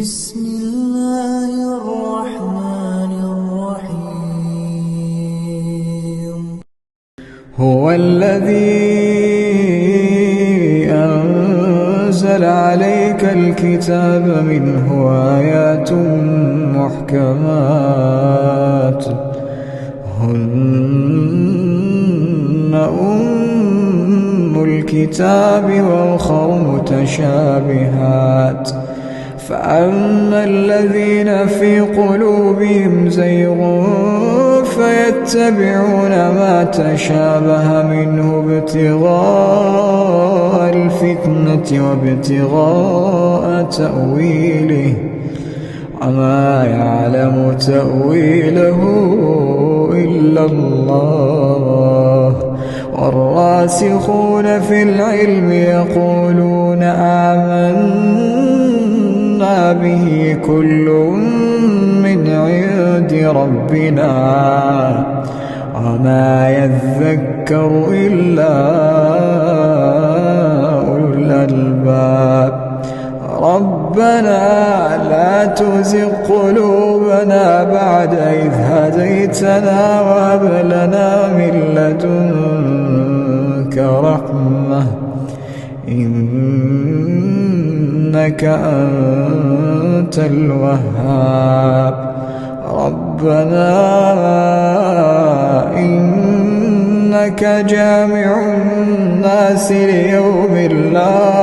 بسم الله الرحمن الرحيم. هو الذي أنزل عليك الكتاب منه آيات محكمات هن أم الكتاب وأخر متشابهات فأما الذين في قلوبهم زيغ فيتبعون ما تشابه منه ابتغاء الفتنة وابتغاء تأويله وما يعلم تأويله إلا الله والراسخون في العلم يقولون آمنا به كل من عند ربنا وما يذكر إلا أولو الألباب ربنا لا تزغ قلوبنا بعد إذ هديتنا وهب لنا من لدنك رحمة إنك أنت الوهاب ربنا إنك جامع الناس ليوم لا